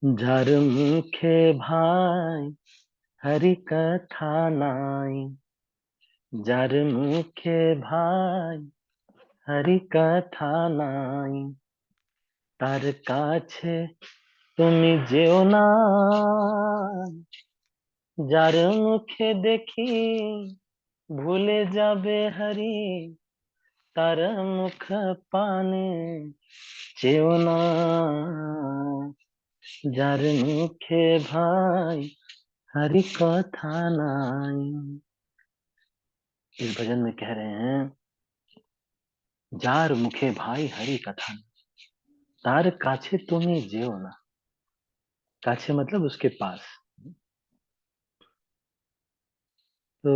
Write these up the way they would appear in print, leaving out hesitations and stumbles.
যার মুখে ভাই হরি কথা নাই, যার মুখে ভাই হরি কথা নাই, তার কাছে তুমি যেও না। যার মুখে দেখি ভুলে যাবে হরি, তার মুখ পানে চেও না। যার মুখে ভাই हरि कथा नाई। इस भजन में कह रहे हैं, जार मुखे भाई हरि कथा नाई, तार काछे तुम्हें जेओ ना। काछे मतलब उसके पास। तो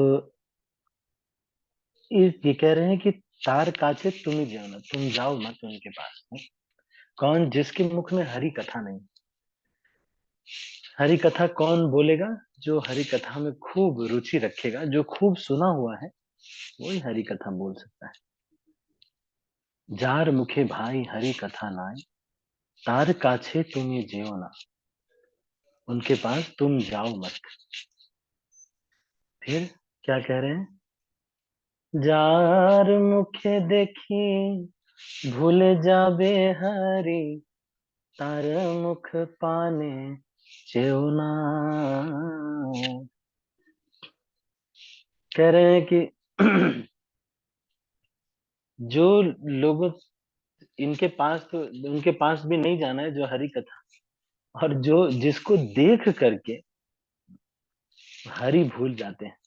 ये कह रहे हैं कि तार काछे तुम्हें जेओ ना, तुम जाओ मत उनके पास। कौन? जिसके मुख में हरि कथा नहीं। हरि कथा कौन बोलेगा? जो हरि कथा में खूब रुचि रखेगा, जो खूब सुना हुआ है, वही हरि कथा बोल सकता है। जार मुखे भाई हरि कथा नाई, तार काछे तुम्हें जेओ ना। उनके पास तुम जाओ मत। फिर क्या कह रहे हैं? जार मुखे देखी भूल जाबे हरि, तार मुख पाने चेऊ ना। कह रहे हैं कि जो लोग इनके पास, तो उनके पास भी नहीं जाना है जो हरि कथा, और जो जिसको देख करके हरि भूल जाते हैं।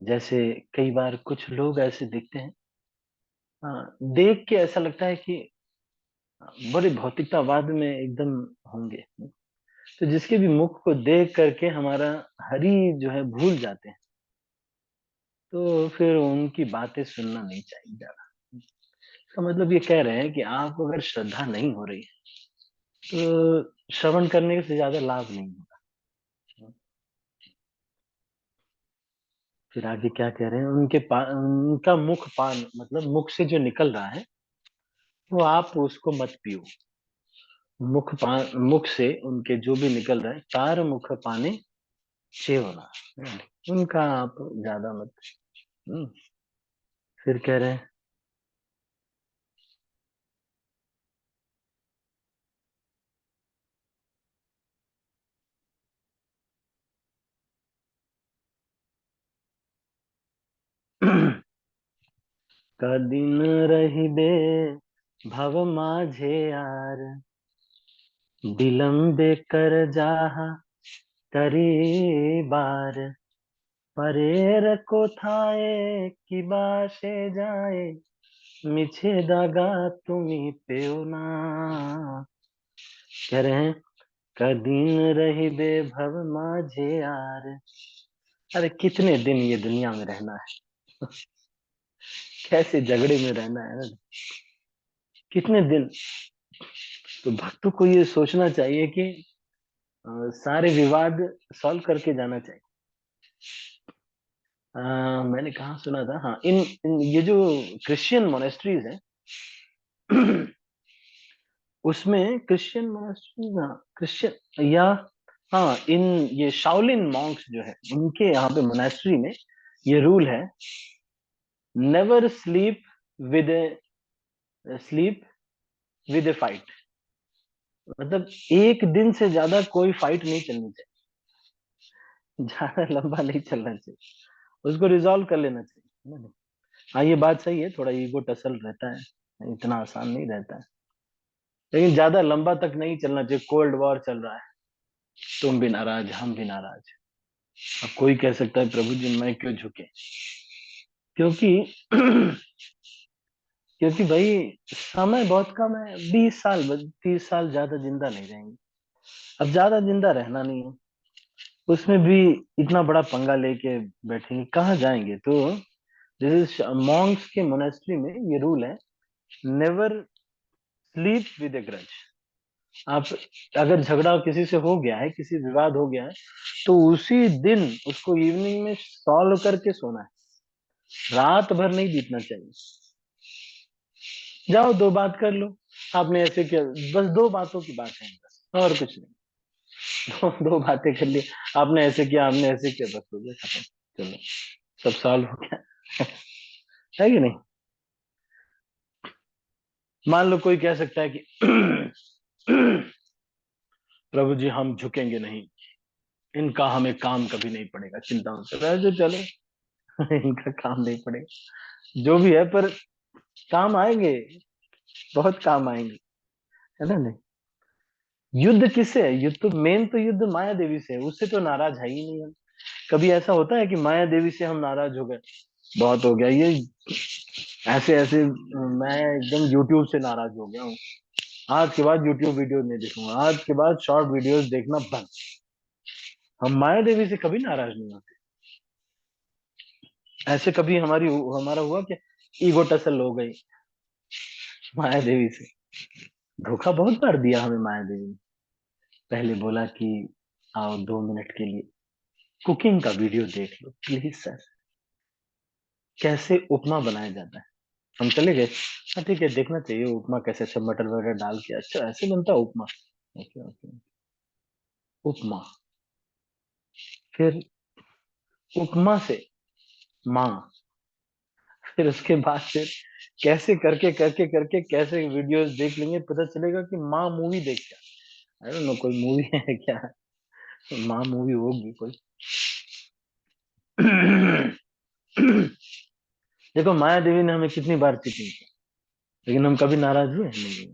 जैसे कई बार कुछ लोग ऐसे दिखते हैं, हाँ, देख के ऐसा लगता है कि बड़े भौतिकतावाद में एकदम होंगे। तो जिसके भी मुख को देख करके हमारा हरि जो है भूल जाते हैं, तो फिर उनकी बातें सुनना नहीं चाहिए ज्यादा। तो मतलब ये कह रहे हैं कि आपको अगर श्रद्धा नहीं हो रही है, तो श्रवण करने से ज्यादा लाभ नहीं होगा। फिर आगे क्या कह रहे हैं? उनका मुख पान मतलब मुख से जो निकल रहा है, वो आप उसको मत पियो। मुख से उनके जो भी निकल रहा है, चार मुख पाने सेवना, उनका आप ज्यादा मत। हम्म, फिर कह रहे हैं, कदिन रहिबे भव माझे यार, विलंबे कर जाहा करी बार, परेर को थाए कि बासे जाए, मिछे दागा तुम्ही पेओ ना। कह रहे हैं, कदिन रहिबे भव माझे यार। अरे कितने दिन ये दुनिया में रहना है, कैसे झगड़े में रहना है ना, कितने दिन। तो भक्तों को ये सोचना चाहिए कि सारे विवाद सॉल्व करके जाना चाहिए। मैंने कहा सुना था, हाँ, इन ये जो क्रिश्चियन मोनेस्ट्रीज है, उसमें क्रिश्चियन मोनेस्ट्रीज, हाँ क्रिश्चियन या, हाँ, इन ये शाओलिन मॉन्क्स जो है, उनके यहाँ पे मोनेस्ट्री में ये रूल है, never with sleep with A fight. मतलब एक दिन से ज्यादा कोई फाइट नहीं चलनी चाहिए, ज्यादा लंबा नहीं चलना चाहिए, उसको रिजॉल्व कर लेना चाहिए ना। हाँ, ये बात सही है, थोड़ा ईगो टसल रहता है, इतना आसान नहीं रहता है, लेकिन ज्यादा लंबा तक नहीं चलना चाहिए। कोल्ड वॉर चल रहा है, तुम भी नाराज हम भी नाराज, अब कोई कह सकता है प्रभु जी मैं क्यों झुके, क्योंकि क्योंकि भाई समय बहुत कम है, 20 साल 30 साल ज्यादा जिंदा नहीं रहेंगे। अब ज्यादा जिंदा रहना नहीं है, उसमें भी इतना बड़ा पंगा लेके बैठेंगे, कहाँ जाएंगे? तो जैसे मॉन्क्स के मोनेस्ट्री में ये रूल है, never sleep with A grudge. आप अगर झगड़ा किसी से हो गया है, किसी विवाद हो गया है, तो उसी दिन उसको इवनिंग में सॉल्व करके सोना है, रात भर नहीं बीतना चाहिए। जाओ दो बात कर लो, आपने ऐसे किया, बस दो बातों की बात है, बस और कुछ नहीं। दो बातें कर ली, आपने ऐसे किया, आपने ऐसे किया, बस हो गया खत्म। चलो, सब सॉल्व हो गया। है कि नहीं? मान लो कोई कह सकता है कि प्रभु जी हम झुकेंगे नहीं, इनका हमें काम कभी नहीं पड़ेगा, चिंता मत करो, जो चलो। इनका काम नहीं पड़ेगा, जो भी है, पर काम आएंगे, बहुत काम आएंगे, है ना? नहीं, युद्ध किससे है? युद्ध तो मेन तो युद्ध माया देवी से है, उससे तो नाराज है ही नहीं हम। कभी ऐसा होता है कि माया देवी से हम नाराज हो गए, बहुत हो गया ये, ऐसे ऐसे मैं एकदम यूट्यूब से नाराज हो गया हूँ, आज के बाद यूट्यूब वीडियो नहीं देखूंगा, आज के बाद शॉर्ट वीडियोस देखना बंद। हम माया देवी से कभी नाराज नहीं होते। ऐसे कभी हमारा हुआ कि ईगो टसल हो गई माया देवी से? धोखा बहुत बार दिया हमें माया देवी ने। पहले बोला कि आओ 2 मिनट के लिए कुकिंग का वीडियो देख लो प्लीज सर, कैसे उपमा बनाया जाता है। हम चले गए, हाँ ठीक है, देखना चाहिए उपमा कैसे, सब मटर वगैरह डाल के, अच्छा ऐसे बनता है उपमा, ओके ओके, उपमा। फिर उपमा से माँ, फिर उसके बाद फिर कैसे करके करके करके कैसे वीडियोस देख लेंगे, पता चलेगा कि माँ मूवी देख के, आई डोंट नो कोई मूवी है क्या, माँ मूवी होगी कोई। देखो माया देवी ने हमें कितनी बार चीटिंग की, लेकिन हम कभी नाराज हुए नहीं।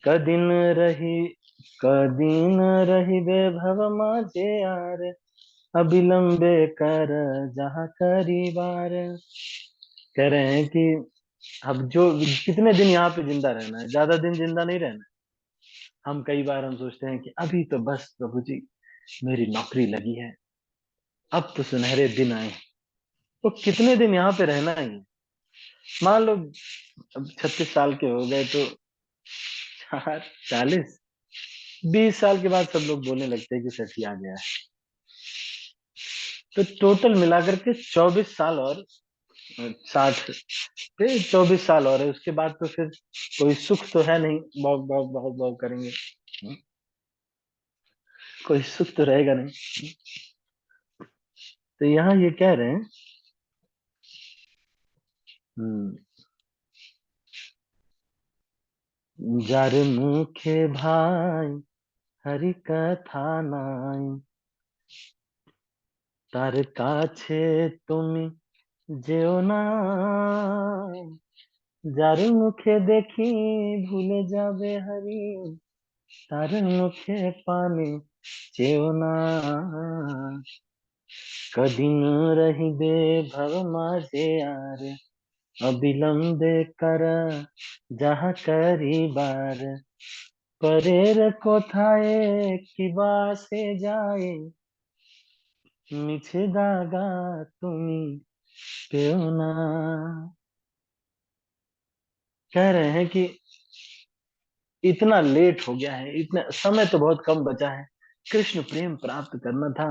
कदिन रही, कदिन रही भव माझे यार, अबिलंबे कर जहाँ करी बार। कह रहे हैं कि अब जो कितने दिन यहाँ पे जिंदा रहना है, ज्यादा दिन जिंदा नहीं रहना है। हम कई बार हम सोचते हैं कि अभी तो बस प्रभु जी मेरी नौकरी लगी है, अब तो सुनहरे दिन आए, तो कितने दिन यहाँ पे रहना ही है? मान लो अब 36 साल के हो गए तो 40, 20 साल के बाद सब लोग बोलने लगते हैं कि सठी आ गया है। तो टोटल मिलाकर के 24 साल और 60, फिर 24 साल और है, उसके बाद तो फिर कोई सुख तो है नहीं, बहुत बहुत बहुत बहुत करेंगे। कोई सुख तो रहेगा नहीं। तो यहाँ ये कह रहे हैं, हम्म, जार मुखे भाई हरि कथा नाई, তার কাছে তুমি যেও না, যার মুখে দেখি ভুলে যাবে হরি, তার মুখে পানে চেও না। কদিন রহিবে ভব মাঝে আর, অবিলম্বে কর যাহা করিবার, পরের কোথায় কিবা সে যায়, মিছে দাগা তুমি পেও না। कह रहे हैं कि इतना लेट हो गया है, इतना समय तो बहुत कम बचा है, कृष्ण प्रेम प्राप्त करना था,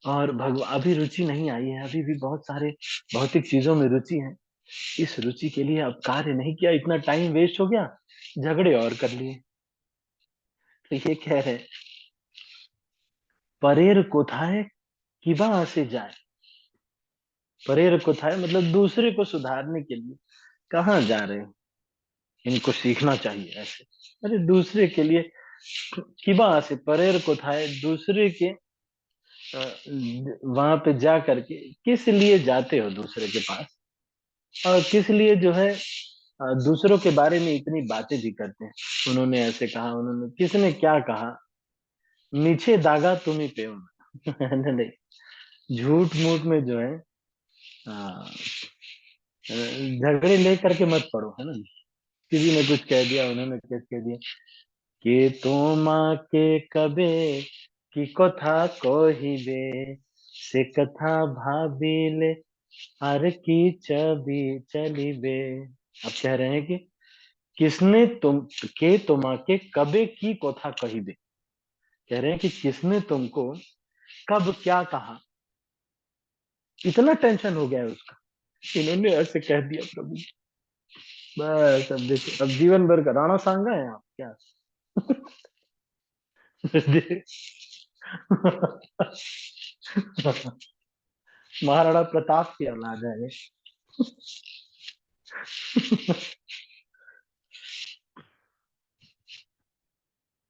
और भगवान अभी रुचि नहीं आई है, अभी भी बहुत सारे भौतिक चीजों में रुचि है, इस रुचि के लिए अब कार्य नहीं किया, इतना टाइम वेस्ट हो गया, झगड़े और कर लिए। तो ये कह रहे हैं, परेर कोथाए किबा से जाए, परेर कोथाए मतलब दूसरे को सुधारने के लिए कहाँ जा रहे हो, इनको सीखना चाहिए ऐसे। अरे दूसरे के लिए, किबा से परेर कोथाए, दूसरे के वहां पे जा करके किस लिए जाते हो दूसरे के पास, और किस लिए जो है दूसरों के बारे में इतनी बातें भी करते हैं, उन्होंने ऐसे कहा, उन्होंने किसने क्या कहा, नीचे दागा तुम ही पे हो। नहीं नहीं, झूठ मूठ में जो है झगड़े लेकर के मत पड़ो, है ना? किसी ने कुछ कह दिया, उन्होंने कुछ कह दिया कि তোমাকে কবে কি কথা কহিবে, সে কথা ভাবিले আর কি ছবি चलिबे। अब कह रहे हैं कि किसने तुम्हाके कबे की कथा कहिबे, कह रहे हैं कि किसने तुमको कब क्या कहा, इतना टेंशन हो गया है उसका, इन्होंने ऐसे कह दिया प्रभु। बस अब देखो, अब जीवन भर का राणा सांगा है आप क्या? महाराणा प्रताप की औलाद है ये।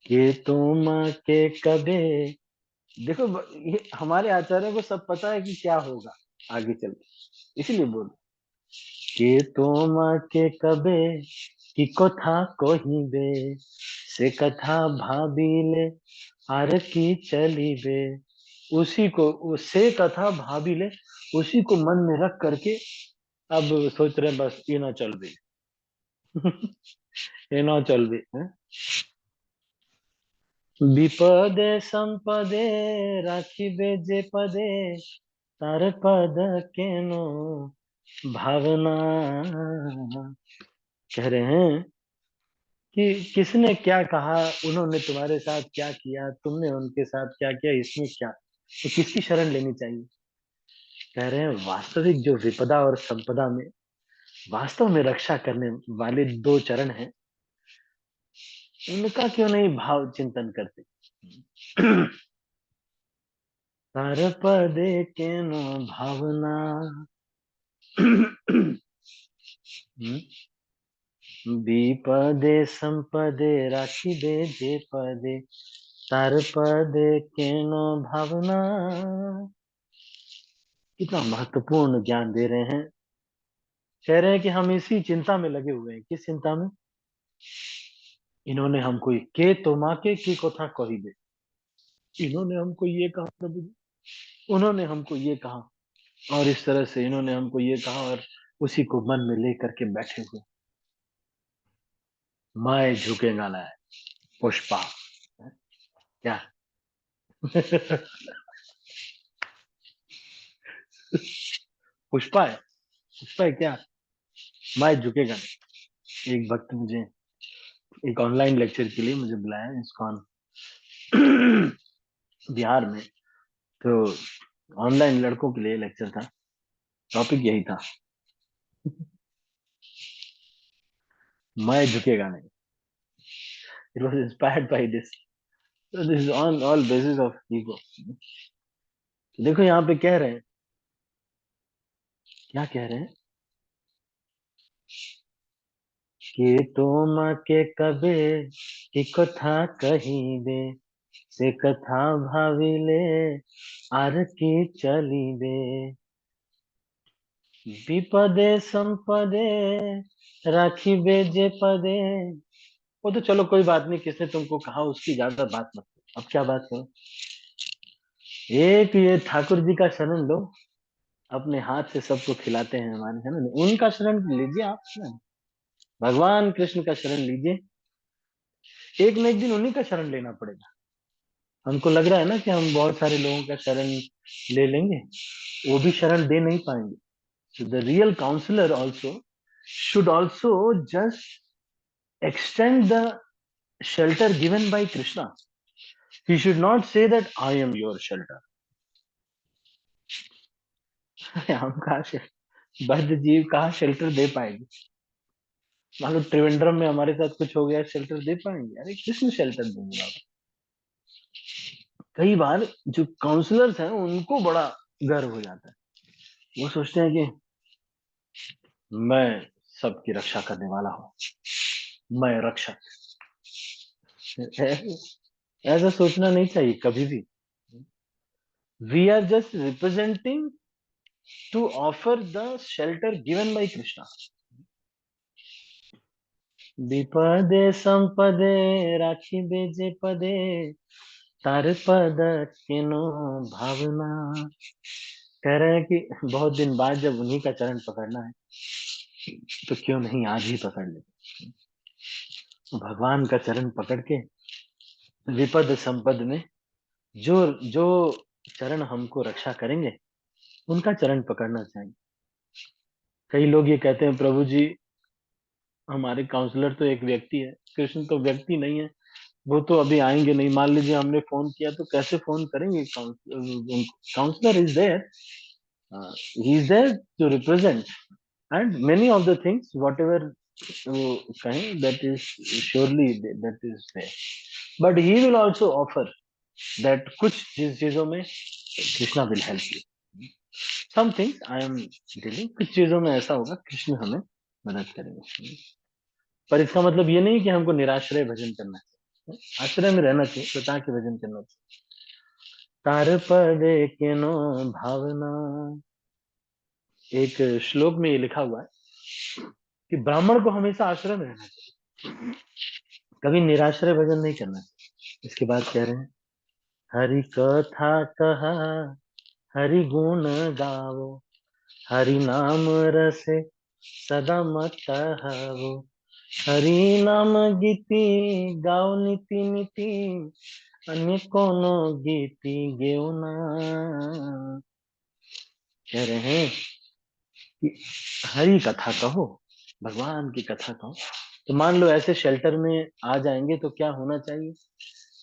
कि तुम के कबे, देखो ये हमारे आचार्यों को सब पता है कि क्या होगा आगे चल के, इसीलिए बोल, कि तुम के कबे की कथा कहिबे, से कथा भाबिले आर की चलिबे। उसी को, से कथा भाबिले, उसी को मन में रख करके अब सोच रहे हैं बस ये ना चल भी। ये ना चल भी हैं? विपदे संपदे राखिबे जे पदे, तार पद केनो भावना। कह रहे हैं कि किसने क्या कहा, उन्होंने तुम्हारे साथ क्या किया, तुमने उनके साथ क्या किया, इसमें क्या, तो किसकी शरण लेनी चाहिए। कह रहे हैं वास्तविक जो विपदा और संपदा में वास्तव में रक्षा करने वाले दो चरण हैं, उनका क्यों नहीं भाव चिंतन करते। तार पदे केनो भावना। विपदे संपदे राखिबे जे पदे, तार पदे केनो भावना। कितना महत्वपूर्ण ज्ञान दे रहे हैं। कह रहे हैं कि हम इसी चिंता में लगे हुए हैं। किस चिंता में? इन्होंने हमको के तोमा के की कथा कही दे, इन्होंने हमको ये कहा प्रभु जी, उन्होंने हमको ये कहा, और इस तरह से इन्होंने हमको ये कहा, और उसी को मन में लेकर के बैठे हुए। मैं झुकेगा ना, पुष्पा क्या? पुष्पा है, पुष्पा है क्या? मैं झुकेगा नहीं। एक वक्त मुझे एक ऑनलाइन लेक्चर के लिए मुझे बुलाया इस्कॉन बिहार में, तो ऑनलाइन लड़कों के लिए लेक्चर था, टॉपिक यही था, मैं झुकेगा नहीं। It was inspired by this, so this is on all basis of ego। देखो यहाँ पे कह रहे हैं, क्या कह रहे हैं, कि तुम के कबे की कथा कहिबे, से कथा भाविले आर की चलिबे। विपदे संपदे राखिबे जे पदे। वो तो चलो कोई बात नहीं, किसने तुमको कहा उसकी ज्यादा बात मत करो। अब क्या बात करो, एक ये ठाकुर जी का शरण लो, अपने हाथ से सबको खिलाते हैं हमारे, है ना, उनका शरण लीजिए आप ना। भगवान कृष्ण का शरण लीजिए, एक न एक दिन उन्हीं का शरण लेना पड़ेगा। हमको लग रहा है ना कि हम बहुत सारे लोगों का शरण ले लेंगे, वो भी शरण दे नहीं पाएंगे। So the real counselor also should also just extend the shelter given by Krishna. He should not say that I am your shelter। हम कहा बद्ध जीव कहाँ शेल्टर दे पाएंगे? मान लो त्रिवेंद्रम में हमारे साथ कुछ हो गया, शेल्टर दे पाएंगे? अरे कृष्ण शेल्टर देंगे बाबा। कई बार जो काउंसलर्स हैं उनको बड़ा गर्व हो जाता है, वो सोचते हैं कि मैं सबकी रक्षा करने वाला हूँ, मैं रक्षक। ऐसा सोचना नहीं चाहिए कभी भी। We are just representing to offer the shelter given by Krishna. विपदे संपदे राखी बेजे पदे, तार पद किनो भावना। कह रहे हैं कि बहुत दिन बाद जब उन्हीं का चरण पकड़ना है, तो क्यों नहीं आज ही पकड़ ले। भगवान का चरण पकड़ के विपद संपद में जो जो चरण हमको रक्षा करेंगे, उनका चरण पकड़ना चाहिए। कई लोग ये कहते हैं प्रभु जी हमारे काउंसलर तो एक व्यक्ति है, कृष्ण तो व्यक्ति नहीं है, वो तो अभी आएंगे नहीं। मान लीजिए हमने फोन किया तो कैसे फोन करेंगे? Counsellor is there, he is there to represent, and many of the things whatever वो कहें, that is surely, that is there, but he will also offer that कुछ जिस चीजों में Krishna will help you, some things I am dealing, कुछ चीजों में ऐसा होगा कृष्ण हमें मदद करेंगे। पर इसका मतलब ये नहीं कि हमको निराश्रय भजन करना है, आश्रय में रहना चाहिए तो ताकि भजन करना चाहिए। तार पदे केनो भावना, एक श्लोक में ये लिखा हुआ है कि ब्राह्मण को हमेशा आश्रय में रहना चाहिए, कभी निराश्रय भजन नहीं करना चाहिए। इसके बाद कह रहे हैं, हरि कथा कहा, हरि गुण गावो, हरि नाम रसे सदा मत हवो, हरि नाम गीति गाओ नीति नीति, अन्य कोनो गीति गेओ ना। कह रहे हैं कि हरि कथा कहो, भगवान की कथा कहो। तो मान लो ऐसे शेल्टर में आ जाएंगे तो क्या होना चाहिए,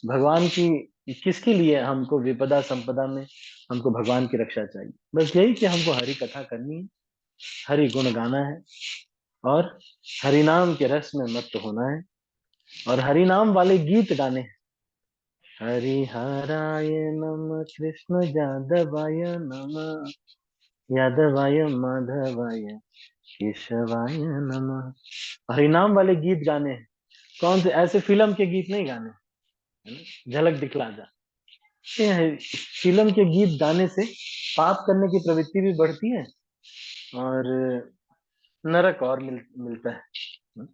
भगवान की, किसके लिए हमको विपदा संपदा में हमको भगवान की रक्षा चाहिए, बस यही कि हमको हरि कथा करनी है, हरि गुण गाना है, और हरि नाम के रस में मत होना है, और हरि नाम वाले गीत गाने हैं। हरिहराय नम, कृष्ण यादवाय नम, यादवाय माधवाय केशवाय नमः। हरिनाम वाले गीत गाने हैं, कौन से, ऐसे फिल्म के गीत नहीं गाने, है ना, झलक दिखला जा। ये है, फिल्म के गीत गाने से पाप करने की प्रवृत्ति भी बढ़ती है, और नरक और मिलता है।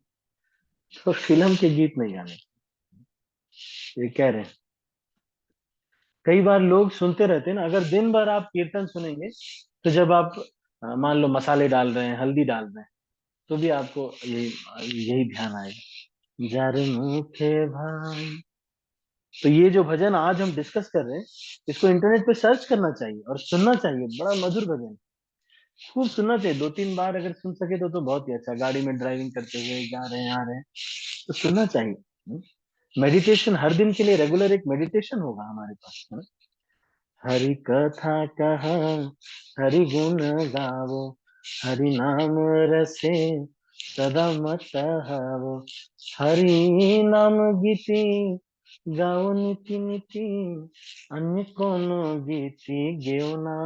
तो फिल्म के गीत नहीं गाने, ये कह रहे हैं। कई बार लोग सुनते रहते हैं ना, अगर दिन भर आप कीर्तन सुनेंगे, तो जब आप मान लो मसाले डाल रहे हैं, हल्दी डाल रहे हैं, तो भी आपको यही यही ध्यान आएगा, जार मुखे भाई। तो ये जो भजन आज हम डिस्कस कर रहे हैं, इसको इंटरनेट पे सर्च करना चाहिए और सुनना चाहिए, बड़ा मधुर भजन, खूब सुनना चाहिए, 2-3 बार अगर सुन सके तो बहुत ही अच्छा, गाड़ी में ड्राइविंग करते हुए जा रहे हैं, आ रहे हैं, तो सुनना चाहिए। मेडिटेशन हर दिन के लिए रेगुलर एक मेडिटेशन होगा हमारे पास, है ना? हरि कथा कहा, हरि गुण गावो, हरि नाम रसे सदा मत हवो, हरि नाम गीति गाओ नीति नीति, अन्य कोनो गीति गेओ ना।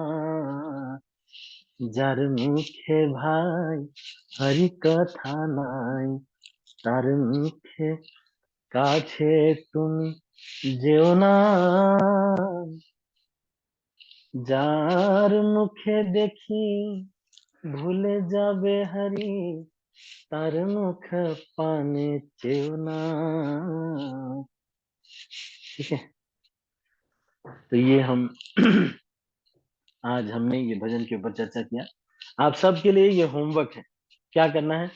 जार मुखे भाई हरि कथा নাই, তার মুখে কাছে তুমি যেও না, যার মুখে দেখি ভুলে যাবে হরি, তার মুখ पाने চেও না। ठीक है, तो ये हम आज हमने ये भजन के ऊपर चर्चा किया। आप सबके लिए ये होमवर्क है, क्या करना है,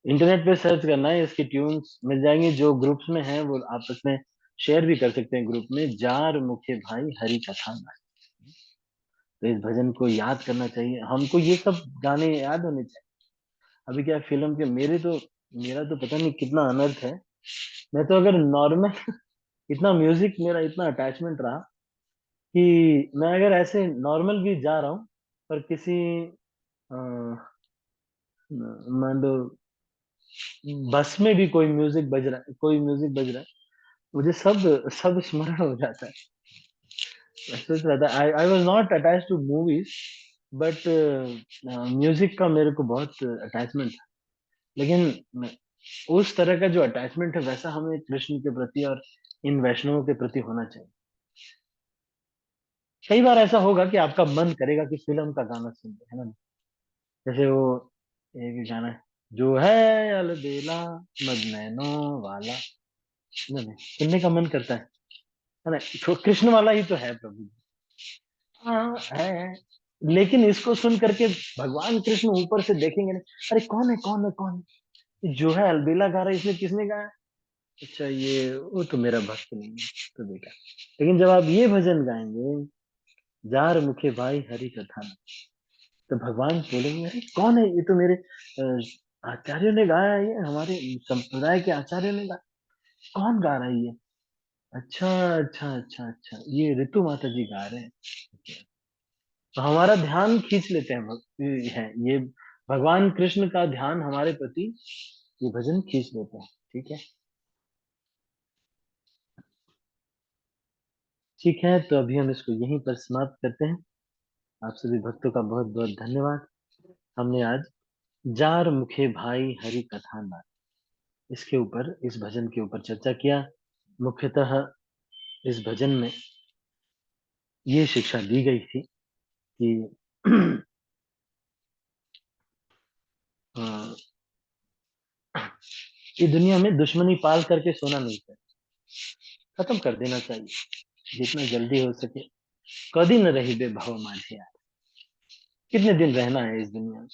इंटरनेट पे सर्च करना है, इसकी ट्यून्स मिल जाएंगी, जो ग्रुप्स में है वो आपस में शेयर भी कर सकते हैं ग्रुप में, जार मुखे भाई हरि कथा गाए। तो इस भजन को याद करना चाहिए हमको, ये सब गाने याद होने चाहिए। अभी क्या फिल्म के मेरा तो पता नहीं कितना अनर्थ है, मैं तो अगर नॉर्मल इतना म्यूजिक मेरा इतना अटैचमेंट रहा कि मैं अगर ऐसे नॉर्मल भी जा रहा हूँ, पर किसी अ, मान लो बस में भी कोई म्यूजिक बज रहा है, कोई म्यूजिक बज रहा है, मुझे सब सब स्मरण हो जाता है। मैं सोच रहा था, I I was not attach to movies, but music का मेरे को बहुत अटैचमेंट था, लेकिन उस तरह का जो अटैचमेंट है वैसा हमें कृष्ण के प्रति और इन वैष्णवों के प्रति होना चाहिए। कई बार ऐसा होगा कि आपका मन करेगा कि फिल्म का गाना सुनते, है ना, जैसे वो एक गाना है, जो है अलबेला मजनैनो वाला, है ना, सुनने का मन करता है ना, तो कृष्ण वाला ही तो है प्रभु। हाँ है, लेकिन इसको सुन करके भगवान कृष्ण ऊपर से देखेंगे ना, अरे कौन है कौन है कौन है, जो है अलबेला गा रहा है, इसने किसने गाया, अच्छा ये वो तो मेरा भक्त नहीं है, तो बेटा। लेकिन जब आप ये भजन गाएंगे, जार मुखे भाई हरि कथा ना, तो भगवान बोलेंगे अरे कौन है, ये तो मेरे आचार्यों ने गाया है, ये हमारे संप्रदाय के आचार्यों ने गाया, कौन गा रहा है ये, अच्छा अच्छा अच्छा अच्छा, ये ऋतु माता जी गा रहे हैं। तो हमारा ध्यान खींच लेते हैं है ये भगवान कृष्ण का ध्यान हमारे प्रति ये भजन खींच लेते हैं। ठीक है, ठीक है, तो अभी हम इसको यहीं पर समाप्त करते हैं। आप सभी भक्तों का बहुत बहुत धन्यवाद। हमने आज जार मुखे भाई हरि कथा नाथ, इसके ऊपर, इस भजन के ऊपर चर्चा किया। मुख्यतः इस भजन में ये शिक्षा दी गई थी कि अ, ये दुनिया में दुश्मनी पाल करके सोना नहीं चाहिए, खत्म कर देना चाहिए जितना जल्दी हो सके। कभी न रही बे भव माझे यार, कितने दिन रहना है इस दुनिया में।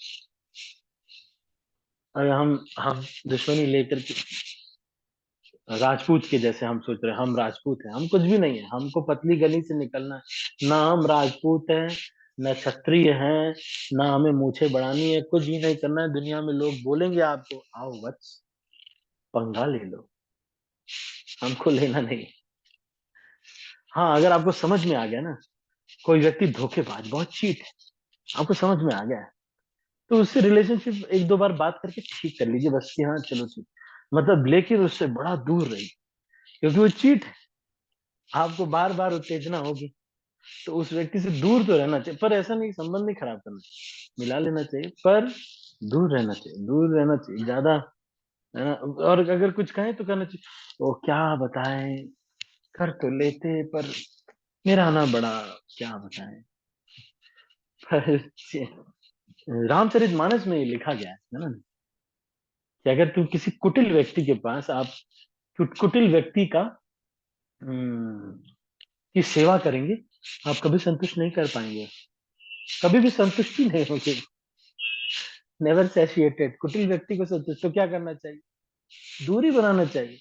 और हम दुश्मनी लेकर के राजपूत के जैसे हम सोच रहे हैं हम राजपूत हैं, हम कुछ भी नहीं है, हमको पतली गली से निकलना है। ना हम राजपूत हैं, न क्षत्रिय हैं, ना हमें मूछें बढ़ानी है, कुछ भी नहीं करना है। दुनिया में लोग बोलेंगे आपको आओ वत्स पंगा ले लो, हमको लेना नहीं। हाँ, अगर आपको समझ में आ गया ना, कोई व्यक्ति धोखेबाज बहुत चीट है, आपको समझ में आ गया है, तो उससे रिलेशनशिप एक दो बार बात करके ठीक कर लीजिए बस, कि हाँ चलो ठीक, मतलब लेकिन उससे बड़ा दूर रहिए, क्योंकि वो चीट है। आपको बार बार उत्तेजना होगी, तो उस व्यक्ति से दूर तो रहना चाहिए, पर ऐसा नहीं संबंध नहीं खराब करना चाहिए, मिला लेना चाहिए, पर दूर रहना चाहिए, दूर रहना चाहिए ज्यादा, है ना। और अगर कुछ कहें तो कहना चाहिए वो क्या बताएं, कर तो लेते पर मेरा ना बड़ा, क्या बताएं। पर रामचरितमानस में ये लिखा गया है ना, कि अगर तुम किसी कुटिल व्यक्ति के पास आप कुटिल व्यक्ति का हम्म, की सेवा करेंगे, आप कभी संतुष्ट नहीं कर पाएंगे, कभी भी संतुष्टि नहीं होगी। नेवर सैटिस्फाइड, कुटिल व्यक्ति को संतुष्ट तो क्या करना चाहिए, दूरी बनाना चाहिए।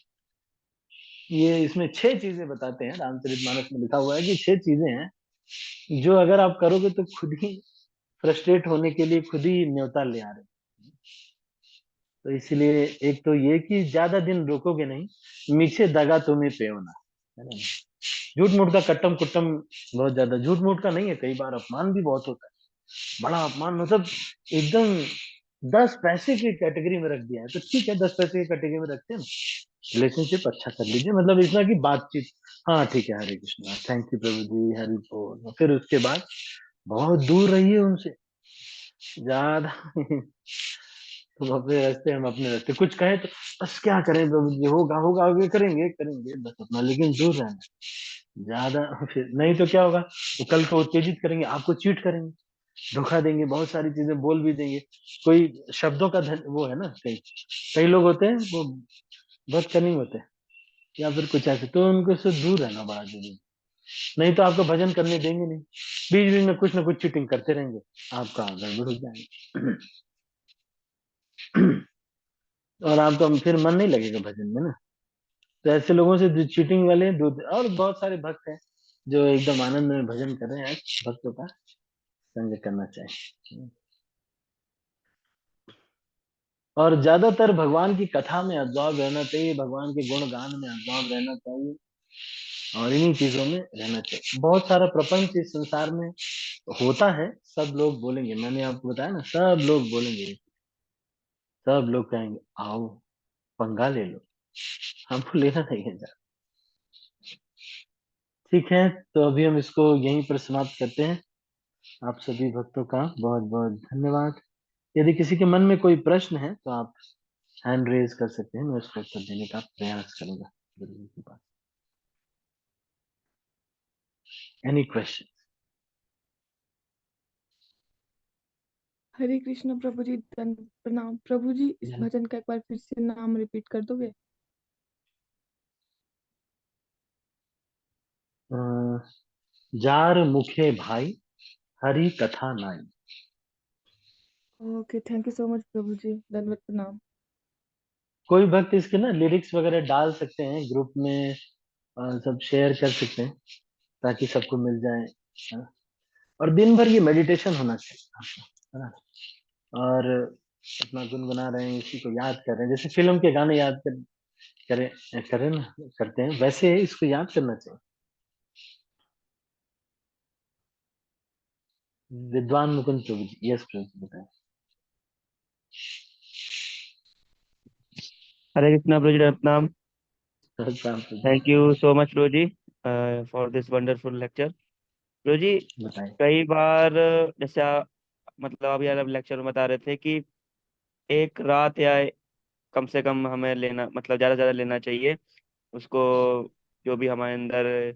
ये इसमें 6 चीजें बताते हैं, रामचरितमानस में लिखा हुआ है कि 6 चीजें हैं जो अगर आप करोगे तो खुद ही फ्रस्ट्रेट होने के लिए खुद ही न्योता ले आ रहे हैं। तो इसलिए एक तो ये कि ज्यादा दिन रोकोगे नहीं, मीछे दगा तुम्हें पेवना, है ना। झूठ मूठ का कट्टम कुट्टम, बहुत ज्यादा झूठ मूठ का नहीं है, कई बार अपमान भी बहुत होता है, बड़ा अपमान, मतलब एकदम 10 पैसे की कैटेगरी में रख दिया है, तो ठीक है 10 पैसे की कैटेगरी में रखते हैं, रिलेशनशिप अच्छा कर लीजिए, मतलब इतना की बातचीत, हाँ ठीक है हरे कृष्णा थैंक यू प्रभु जी हरि बोल, फिर उसके बाद बहुत दूर रहिए उनसे, ज्यादा तुम अपने रास्ते हम अपने रास्ते, कुछ कहे तो बस क्या करें प्रभु जी, होगा होगा आगे करेंगे करेंगे बस अपना, लेकिन दूर रहना ज्यादा। फिर नहीं तो क्या होगा, वो कल को उत्तेजित करेंगे, आपको चीट करेंगे, धोखा देंगे, बहुत सारी चीजें बोल भी देंगे, कोई शब्दों का धन वो है ना, कई कई लोग होते हैं वो बहुत कनिंग होते हैं, या फिर कुछ ऐसे, तो उनको से दूर रहना बड़ा जरूरी, नहीं तो आपको भजन करने देंगे नहीं, बीच बीच में कुछ ना कुछ चीटिंग करते रहेंगे, आपका गड़बड़ हो जाएगा। और आपका फिर मन नहीं लगेगा भजन में ना, तो ऐसे लोगों से जो चीटिंग वाले दूर, और बहुत सारे भक्त हैं जो एकदम आनंद में भजन कर रहे हैं, भक्तों का संग करना चाहिए। और ज्यादातर भगवान की कथा में अब्जॉर्व रहना चाहिए, भगवान के गुण गान में अब्जॉर्व रहना चाहिए, और इन्हीं चीजों में रहना चाहिए। बहुत सारा प्रपंच इस संसार में होता है, सब लोग बोलेंगे, मैंने आपको बताया ना, सब लोग बोलेंगे, सब लोग कहेंगे आओ पंगा ले लो, हमको लेना नहीं है जा। ठीक है, तो अभी हम इसको यहीं पर समाप्त करते हैं। आप सभी भक्तों का बहुत बहुत धन्यवाद। यदि किसी के मन में कोई प्रश्न है तो आप हैंड रेज कर सकते हैं, मैं उसका उत्तर देने का प्रयास करूंगा गुरुजी के पास। Any question? हरे कृष्ण प्रभु जी, प्रणाम प्रभु जी, इस भजन का एक बार फिर से नाम रिपीट कर दोगे? जार मुखे भाई हरि कथा नाई। Okay, thank you so much Prabhu ji, दंडवत प्रणाम। कोई भक्त इसके ना लिरिक्स वगैरह डाल सकते हैं ग्रुप में, सब शेयर कर सकते हैं ताकि सबको मिल जाए, है ना? और दिन भर ये मेडिटेशन होना चाहिए आपका, है ना। और अपना गुनगुना रहे हैं, इसी को याद कर रहे हैं, जैसे फिल्म के गाने याद करें करें ना, करते हैं, वैसे इसको याद करना चाहिए। विद्वान मुकुंद प्रभु जी, यस प्रभु जी, बताएं। हरे कृष्णा प्रभु जी, प्रणाम। शाम को जी। Thank you so much Prabhu ji for this wonderful lecture. Prabhu ji, बताएं। कई बार जैसे मतलब अभी आप लेक्चर में बता रहे थे कि एक रात या कम से कम हमें लेना, मतलब ज़्यादा से ज़्यादा लेना चाहिए उसको, जो भी हमारे अंदर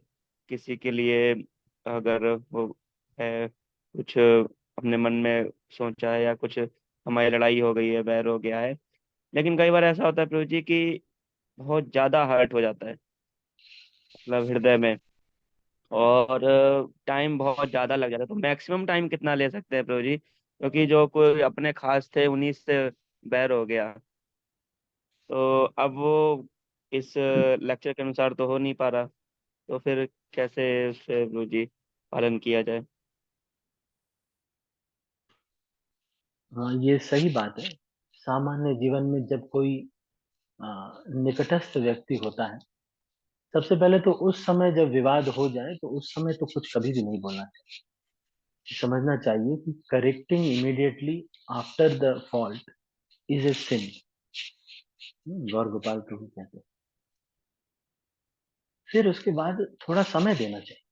किसी के लिए अगर वो है कुछ अपने मन में सोचा है या कुछ हमारी लड़ाई हो गई है, बैर हो गया है। लेकिन कई बार ऐसा होता है प्रभु जी कि बहुत ज़्यादा हर्ट हो जाता है, मतलब हृदय में, और टाइम बहुत ज़्यादा लग जाता है। तो मैक्सिमम टाइम कितना ले सकते हैं प्रभु जी, क्योंकि जो कोई अपने खास थे उन्हीं से बैर हो गया, तो अब वो इस लेक्चर के अनुसार तो हो नहीं पा रहा, तो फिर कैसे उसे प्रभु जी पालन किया जाए। हाँ, ये सही बात है। सामान्य जीवन में जब कोई अ, निकटस्थ व्यक्ति होता है, सबसे पहले तो उस समय जब विवाद हो जाए तो उस समय तो कुछ कभी भी नहीं बोलना चाहिए। समझना चाहिए कि correcting immediately after the fault is a sin. Gaur Gopal Prabhu कहते हैं। फिर उसके बाद थोड़ा समय देना चाहिए।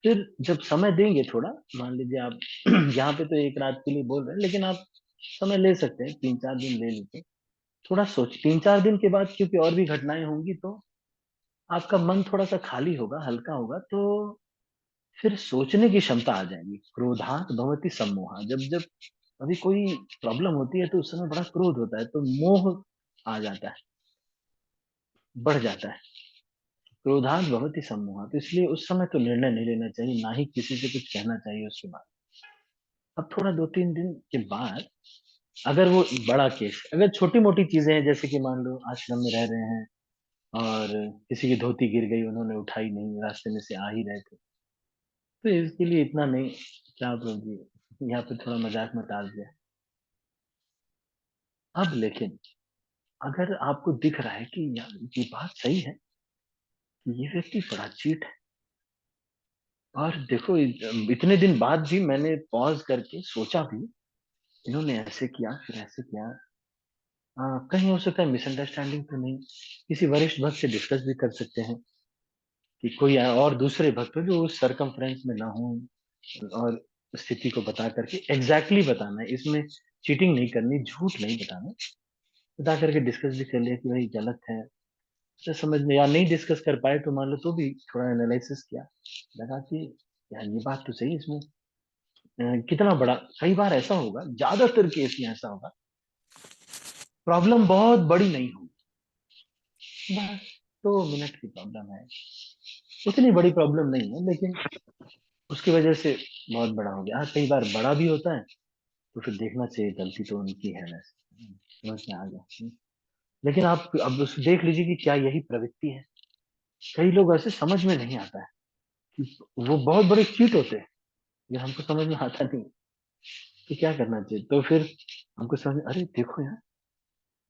फिर जब समय देंगे थोड़ा, मान लीजिए आप यहाँ पे तो एक रात के लिए बोल रहे हैं, लेकिन आप समय ले सकते हैं, 3-4 दिन ले लीजिए। थोड़ा सोच, 3-4 दिन के बाद क्योंकि और भी घटनाएं होंगी, तो आपका मन थोड़ा सा खाली होगा, हल्का होगा, तो फिर सोचने की क्षमता आ जाएगी। क्रोधात भवति सम्मोहा। जब जब अभी कोई प्रॉब्लम होती है तो उस समय बड़ा क्रोध होता है, तो मोह आ जाता है, बढ़ जाता है। क्रोधात भवति सम्मोहा, तो इसलिए उस समय तो निर्णय नहीं लेना चाहिए, ना ही किसी से कुछ कहना चाहिए उसके बाद। अब थोड़ा 2-3 दिन के बाद, अगर वो बड़ा केस, अगर छोटी मोटी चीजें हैं, जैसे कि मान लो आश्रम में रह रहे हैं और किसी की धोती गिर गई, उन्होंने उठाई नहीं, रास्ते में से आ ही रहे थे, तो इसके लिए इतना नहीं, क्या प्रभु जी यहाँ पे थोड़ा मजाक में टाल दिया। अब लेकिन अगर आपको दिख रहा है कि यार ये बात सही है कि ये व्यक्ति बड़ा चीट है, और देखो इतने दिन बाद भी मैंने पॉज करके सोचा भी, इन्होंने ऐसे किया फिर ऐसे किया, कहीं हो सकता है मिसअंडरस्टैंडिंग तो नहीं, किसी वरिष्ठ भक्त से डिस्कस भी कर सकते हैं कि कोई और दूसरे भक्त हो जो उस सरकमफ्रेंस में ना हो, और स्थिति को बता करके एग्जैक्टली बताना है, इसमें चीटिंग नहीं करनी, झूठ नहीं बताना, बता करके डिस्कस भी कर लिया कि भाई गलत है, तो समझ में, या नहीं डिस्कस कर पाए तो मान लो तो भी थोड़ा एनालिसिस किया, लगा कि यार ये बात तो सही है, इसमें कितना बड़ा, कई बार ऐसा होगा, ज्यादातर केस में ऐसा होगा, प्रॉब्लम बहुत बड़ी नहीं होगी, बस 2 मिनट की प्रॉब्लम है, उतनी बड़ी प्रॉब्लम नहीं है, लेकिन उसकी वजह से बहुत बड़ा हो गया। हाँ, कई बार बड़ा भी होता है, तो फिर देखना चाहिए गलती तो उनकी है वैसे, समझ में आ गया। लेकिन आप अब उस देख लीजिए कि क्या यही प्रवृत्ति है। कई लोग ऐसे समझ में नहीं आता है कि वो बहुत बड़े चीट होते हैं, ये हमको समझ में आता नहीं, तो क्या करना चाहिए, तो फिर हमको समझ अरे देखो यार,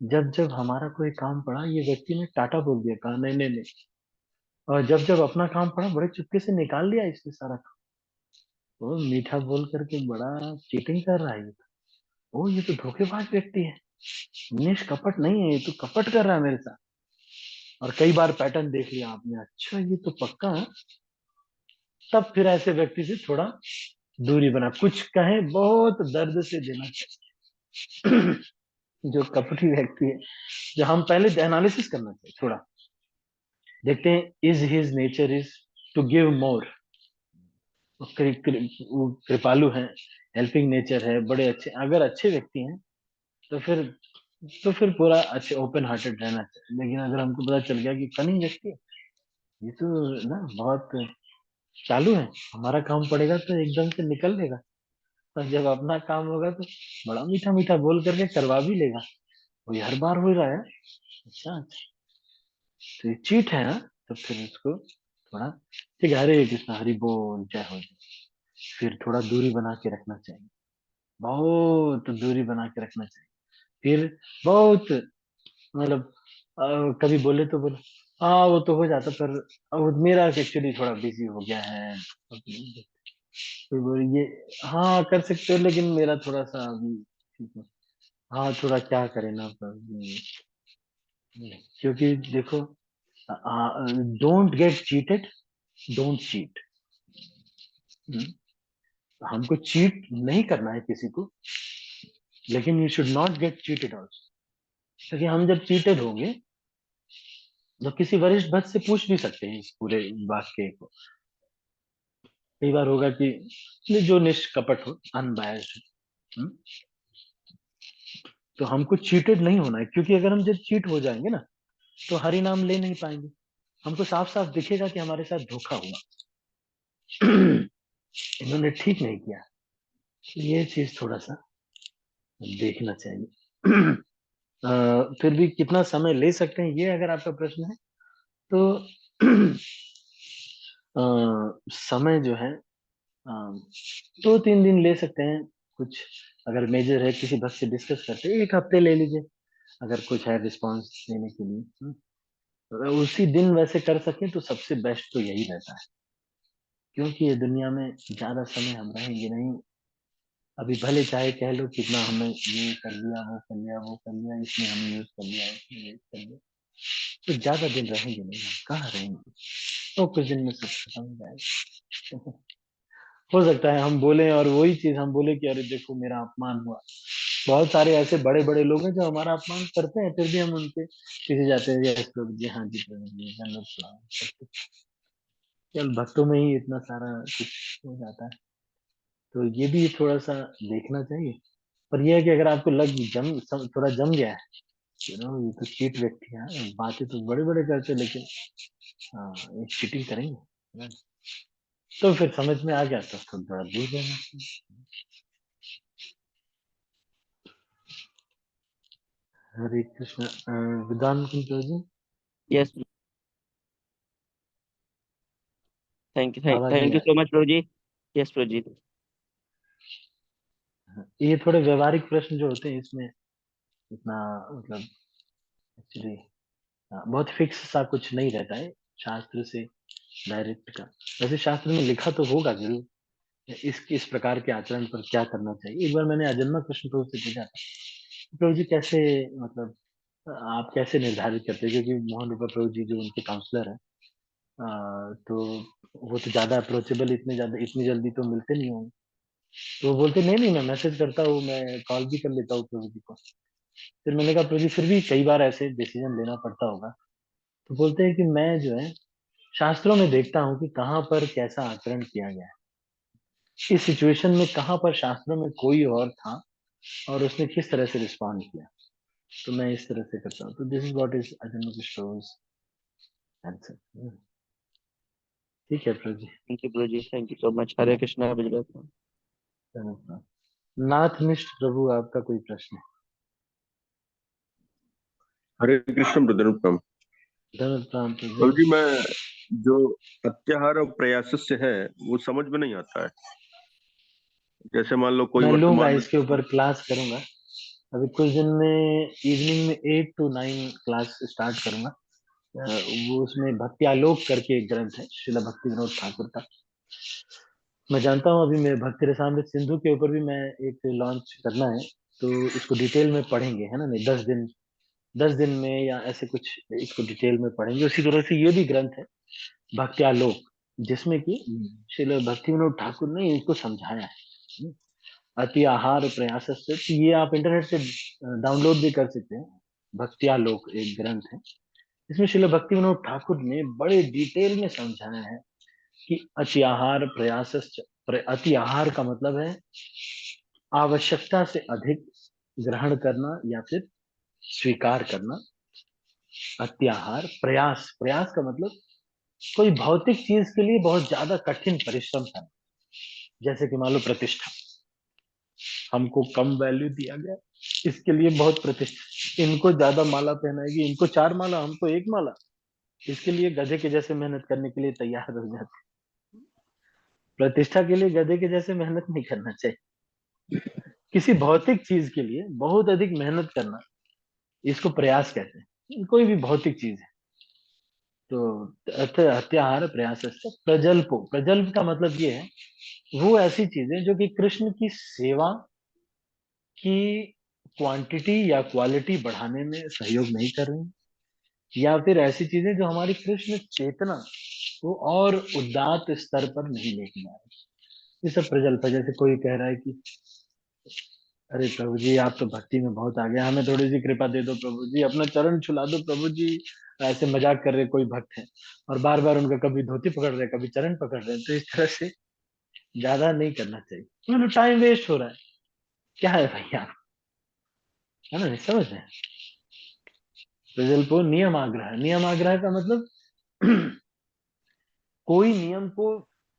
जब जब हमारा कोई काम पड़ा ये व्यक्ति ने टाटा बोल दिया, कहा नहीं नहीं नहीं, और जब जब अपना काम पड़ा बड़े चुपके से निकाल लिया इसने सारा काम, वो मीठा बोल करके बड़ा चीटिंग कर रहा है ये, ओ ये तो धोखेबाज व्यक्ति है, निष्कपट नहीं है, ये तो कपट कर रहा है मेरे साथ। और कई बार पैटर्न देख लिया आपने, अच्छा ये तो पक्का है, तब फिर ऐसे व्यक्ति से थोड़ा दूरी बना, कुछ कहे बहुत दर्द से देना चाहिए। जो कपटी व्यक्ति है, जो हम पहले एनालिसिस करना चाहिए थोड़ा, देखते हैं is his nature is to give more, वो कृपालु है, हेल्पिंग नेचर है, बड़े अच्छे, अगर अच्छे व्यक्ति हैं तो फिर पूरा अच्छे ओपन हार्टेड रहना चाहिए। लेकिन अगर हमको पता चल गया कि कनिंग व्यक्ति है, ये तो ना बहुत चालू है, हमारा काम पड़ेगा तो एकदम से निकल लेगा, और जब अपना काम होगा तो बड़ा मीठा मीठा बोल करके करवा भी लेगा, वो हर बार हो रहा है, अच्छा अच्छा, तो ये चीट है ना, तो फिर उसको थोड़ा, ठीक है, हरे कृष्णा, हरि बोल, जय हो जय, फिर थोड़ा दूरी बना के रखना चाहिए, बहुत दूरी बना के रखना चाहिए। फिर बहुत, मतलब कभी बोले तो बोले, हाँ वो तो हो जाता, पर अब मेरा एक्चुअली थोड़ा बिजी हो गया है, फिर बोले ये, हाँ कर सकते हो लेकिन मेरा थोड़ा सा अभी, ठीक है, हाँ थोड़ा क्या करें ना क्योंकि देखो, don't get cheated, don't cheat. हमको चीट नहीं करना है किसी को, लेकिन you should not get cheated also. क्योंकि हम जब चीटेड होंगे तो किसी वरिष्ठ भक्त से पूछ भी सकते हैं इस पूरे वाक्य को। कई बार होगा कि जो निष्कपट हो, अनबायस्ड हो, तो हमको चीटेड नहीं होना है, क्योंकि अगर हम जब चीट हो जाएंगे ना तो हरि नाम ले नहीं पाएंगे। हमको साफ साफ दिखेगा कि हमारे साथ धोखा हुआ, इन्होंने ठीक नहीं किया। ये चीज थोड़ा सा देखना चाहिए। फिर भी कितना समय ले सकते हैं, ये अगर आपका प्रश्न है तो समय जो है 2-3 दिन ले सकते हैं। कुछ अगर मेजर है, किसी भक्त से डिस्कस करते हैं, 1 हफ्ते ले लीजिए अगर कुछ है रिस्पॉन्स देने के लिए। अगर उसी दिन वैसे कर सकें तो सबसे बेस्ट तो यही रहता है, क्योंकि ये दुनिया में ज्यादा समय हम रहेंगे नहीं। अभी भले चाहे कह लो कितना हमने ये कर लिया, वो कर लिया, वो कर लिया, इसमें हमने यूज कर लिया, इसमें यूज कर लिया, तो ज्यादा दिन रहेंगे नहीं, हम कहाँ रहेंगे। तो कुछ दिन में सब खत्म हो जाएगा। हो सकता है हम बोले और वही चीज हम बोले कि अरे देखो मेरा अपमान हुआ। बहुत सारे ऐसे बड़े बड़े लोग हैं जो हमारा अपमान करते हैं, फिर भी हम उनके पीछे जाते हैं, यस प्रभु जी, हाँ जी प्रभु जी, धन्यवाद प्रणाम, सब कुछ। केवल भक्तों में ही इतना सारा कुछ हो जाता है। तो ये भी थोड़ा सा देखना चाहिए। पर यह है कि अगर आपको थोड़ा जम गया है, ये तो चीट व्यक्ति है, बातें तो बड़े बड़े करते हैं, लेकिन हाँ ये चीटिंग करेंगे है ना? तो फिर समझ में आ गया तो थोड़ा दूर रहना चाहिए। हरे कृष्ण। विद्वान कुंत जी, यस, थैंक यू, आवाज नहीं थैंक आ you so much Prabhu ji. Yes Prabhu ji. रही। ये थोड़े व्यवहारिक प्रश्न जो होते हैं इसमें इतना मतलब एक्चुअली बहुत फिक्स सा कुछ नहीं रहता है शास्त्र से डायरेक्ट का। वैसे शास्त्र में लिखा तो होगा जरूर इस प्रकार के आचरण पर क्या करना चाहिए। एक बार मैंने अजन्मा कृष्ण प्रभु से पूछा था, प्रभु जी कैसे मतलब आप कैसे निर्धारित करते हैं, क्योंकि मोहन रूपा प्रभु जी जो उनके काउंसलर है, तो वो तो ज्यादा अप्रोचेबल इतनी जल्दी तो मिलते नहीं होंगे। तो वो बोलते नहीं नहीं, मैं मैसेज करता हूँ, मैं कॉल भी कर लेता हूँ प्रभु जी को। फिर मैंने कहा प्रभु जी फिर भी कई बार ऐसे डिसीजन लेना पड़ता होगा। तो बोलते हैं कि मैं जो है शास्त्रों में देखता हूँ कि कहाँ पर कैसा आचरण किया गया है, इस सिचुएशन में कहाँ पर शास्त्रों में कोई और था और उसने किस तरह से रिस्पॉन्ड किया, तो मैं इस तरह से करता हूँ। तो दिस इज व्हाट इज अजन्मा कृष्ण आंसर। ठीक है Prabhu ji. Thank you Prabhu ji, thank you so much. Hare Krishna Vijay. धन्यवाद। नाथनिष्ठ प्रभु, आपका कोई प्रश्न हरे कृष्ण ब्रदर प्रणाम। है? धन्यवाद प्रभु प्रभु जी। जी, मैं जो अत्याहार और प्रयास है वो समझ में नहीं आता है। जैसे मान लो कोई मैं लूंगा वर्तमान में इसके ऊपर क्लास करूंगा। अभी कुछ दिन में इवनिंग में 8 to 9 क्लास स्टार्ट करूंगा। वो उसमें भक्ति आलोक करके एक ग्रंथ है श्रीला भक्ति विनोद ठाकुर का। मैं जानता हूँ अभी मैं भक्ति रसामृत सिंधु के ऊपर भी मैं एक लॉन्च करना है, तो इसको डिटेल में पढ़ेंगे, है ना? नहीं 10 दिन में या ऐसे कुछ इसको डिटेल में पढ़ेंगे। उसी तरह से ये भी ग्रंथ है भक्ति आलोक, जिसमें कि श्रील भक्ति विनोद ठाकुर ने इसको समझाया है। अति आहार प्रयास से, तो ये आप इंटरनेट से डाउनलोड भी कर सकते हैं। भक्ति आलोक एक ग्रंथ है, इसमें श्रील भक्ति विनोद ठाकुर ने बड़े डिटेल में समझाया है कि अति आहार प्रयास, अति आहार का मतलब है आवश्यकता से अधिक ग्रहण करना या फिर स्वीकार करना। अत्याहार प्रयास, प्रयास का मतलब कोई भौतिक चीज के लिए बहुत ज्यादा कठिन परिश्रम करना। जैसे कि मान लो प्रतिष्ठा, हमको कम वैल्यू दिया गया, इसके लिए बहुत प्रतिष्ठा, इनको ज्यादा माला पहनाएगी, इनको 4 माला, हमको 1 माला, इसके लिए गधे के जैसे मेहनत करने के लिए तैयार हो जाते। प्रतिष्ठा के लिए गधे के जैसे मेहनत नहीं करना चाहिए। किसी भौतिक चीज के लिए बहुत अधिक मेहनत करना, इसको प्रयास कहते हैं। कोई भी भौतिक चीज है तो अत्याहार प्रयास से प्रजल्पो, प्रजल्प का मतलब ये है वो ऐसी चीजें जो कि कृष्ण की सेवा की क्वांटिटी या क्वालिटी बढ़ाने में सहयोग नहीं कर रहे हैं, या फिर ऐसी चीजें जो हमारी कृष्ण चेतना को और उदात्त स्तर पर नहीं लेके जा रही। ये सब प्रजल्प है। जैसे कोई कह रहा है कि अरे प्रभु जी आप तो भक्ति में बहुत आगे हैं, हमें थोड़ी सी कृपा दे दो प्रभु जी, अपना चरण छुला दो प्रभु जी। ऐसे मजाक कर रहे कोई भक्त है और बार बार उनका कभी धोती पकड़ रहे कभी चरण पकड़ रहे हैं, तो इस तरह से ज्यादा नहीं करना चाहिए, मतलब टाइम वेस्ट हो रहा है। क्या है भैया, है ना, नहीं समझ रहे हैं। प्रजल्पो नियम आग्रह, नियम आग्रह का मतलब कोई नियम को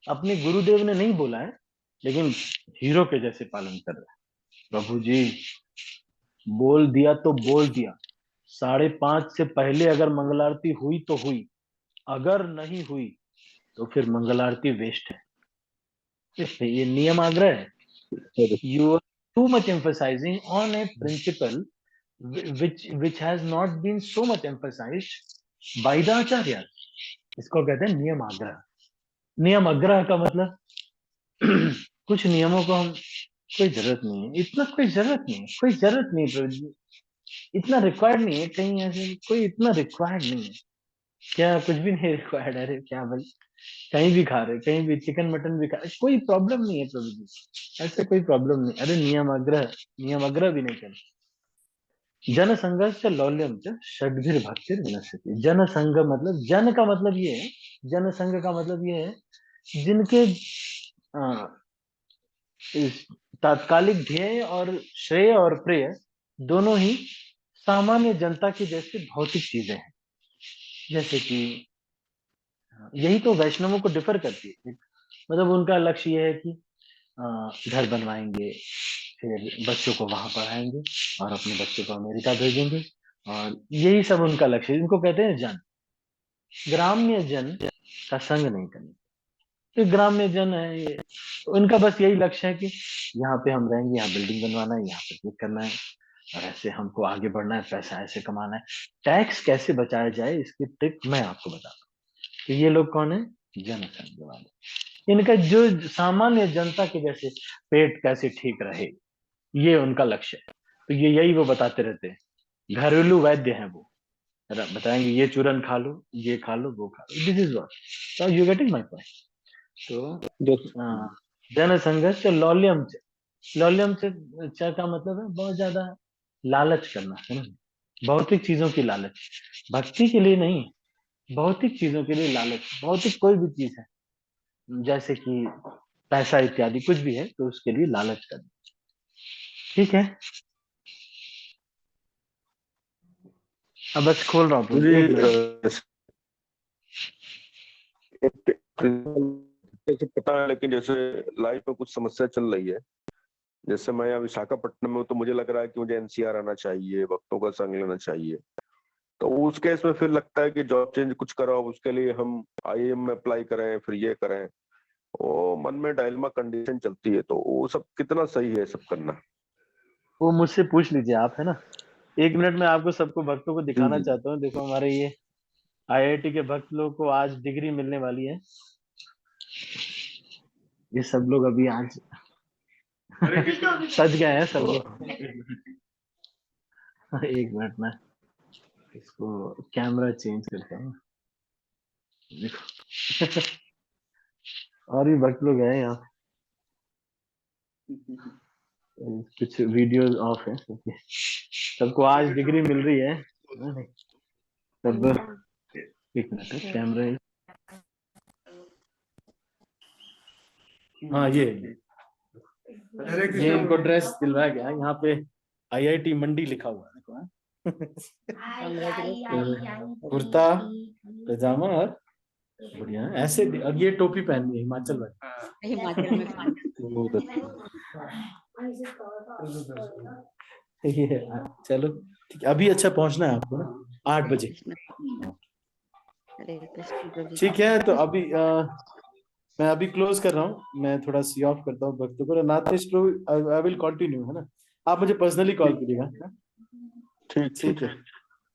अपने गुरुदेव ने नहीं बोला है, लेकिन हीरो के जैसे पालन कर रहा है। प्रभु जी बोल दिया तो बोल दिया, 5:30 से पहले अगर मंगल आरती हुई तो हुई, अगर नहीं हुई तो फिर मंगल आरती वेस्ट है। इसलिए ये नियम आग्रह है। You are too much emphasizing on a principle which has not been so much emphasized by the acharya. इसको कहते हैं नियम आग्रह। नियम आग्रह का मतलब कुछ नियमों को हम कोई जरूरत नहीं है, इतना कोई जरूरत नहीं है, कोई जरूरत नहीं प्रभु जी, इतना रिक्वायर्ड नहीं है, कहीं ऐसे कोई इतना रिक्वायर्ड नहीं है। क्या कुछ भी नहीं रिक्वायर्ड है? अरे क्या भाई, कहीं भी खा रहे, कहीं भी चिकन मटन भी खा रहे, कोई प्रॉब्लम नहीं है प्रभु जी, ऐसे कोई प्रॉब्लम नहीं। अरे नियम आग्रह भी नहीं करते। जन संघर्ष लौल्यम च षड्भिर भक्तिर विनश्यति। जन संघ मतलब, जन का मतलब ये है, जन संघ का मतलब ये है जिनके इस तात्कालिक ध्येय और श्रेय और प्रेय दोनों ही सामान्य जनता की जैसे भौतिक चीजें हैं। जैसे कि यही तो वैष्णवों को डिफर करती है। मतलब उनका लक्ष्य ये है कि घर बनवाएंगे, फिर बच्चों को वहां पढ़ाएंगे और अपने बच्चों को अमेरिका भेजेंगे, और यही सब उनका लक्ष्य है। इनको कहते हैं जन। ग्राम्य जन का संग नहीं करना। तो ग्राम्य जन है ये, उनका बस यही लक्ष्य है कि यहाँ पे हम रहेंगे, यहाँ बिल्डिंग बनवाना है, यहाँ पे क्लिक करना है, और ऐसे हमको आगे बढ़ना है, पैसा ऐसे कमाना है, टैक्स कैसे बचाया जाए इसकी ट्रिक मैं आपको बताता हूँ। तो ये लोग कौन है? जनसंघ वाले। इनका जो सामान्य जनता के जैसे पेट कैसे ठीक रहे, ये उनका लक्ष्य है। तो ये यही वो बताते रहते हैं, घरेलू वैद्य हैं वो। बताएंगे ये चूरन खा लो, ये खा लो, वो खा लो, this is what. So you getting my point? तो जन संघर्ष लौल्यम च, लौल्यम च का मतलब है बहुत ज्यादा लालच करना, है ना, भौतिक चीजों की लालच, भक्ति के लिए नहीं, भौतिक चीजों के लिए लालच। भौतिक कोई भी चीज है, जैसे कि पैसा इत्यादि कुछ भी है, तो उसके लिए लालच करना। ठीक है, अब बस खोल रहा हूँ। जैसे पता है, लेकिन जैसे लाइफ में कुछ समस्या चल रही है, जैसे मैं यहाँ विशाखापट्टनम में हूँ, तो मुझे लग रहा है कि मुझे एनसीआर आना चाहिए, भक्तों का संग लेना चाहिए। तो उस केस में फिर लगता है कि जॉब चेंज कुछ कराओ, उसके लिए हम आईएम में अप्लाई करें, फिर ये करें, वो मन में डायलमा कंडीशन चलती है। तो वो सब कितना सही है सब करना? वो मुझसे पूछ लीजिए आप, है ना। 1 मिनट में आपको सबको भक्तों को दिखाना चाहता हूँ। देखो हमारे ये आईआईटी के भक्त लोग को आज डिग्री मिलने वाली है। ये सब लोग अभी आज सज गए हैं सब लोग। 1 मिनट में इसको कैमरा चेंज करता हूँ। देखो और भी भक्त लोग हैं यहाँ, कुछ वीडियो ऑफ है, सबको आज डिग्री मिल रही है सब। 1 मिनट है, कैमरा। हाँ ये इनको ड्रेस दिलवाया गया। यहाँ पे आईआईटी मंडी लिखा हुआ है, कुर्ता पैजामा और बढ़िया है ऐसे। अब ये टोपी पहननी है हिमाचल वाली, हिमाचल ये चलो ठीक है। अभी अच्छा पहुंचना है आपको ना 8 बजे। ठीक है, तो अभी मैं अभी क्लोज कर रहा हूँ, मैं थोड़ा सी ऑफ करता हूँ भक्तों को। नाथेश प्रभु आई विल कंटिन्यू, है ना, आप मुझे पर्सनली कॉल करिएगा। ठीक है।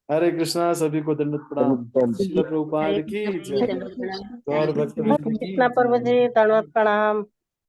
हरे कृष्णा, सभी को दंडवत प्रणाम। श्रील प्रभुपाद की जय। गौर भक्त कृष्णा प्रभु जी दंडवत प्रणाम।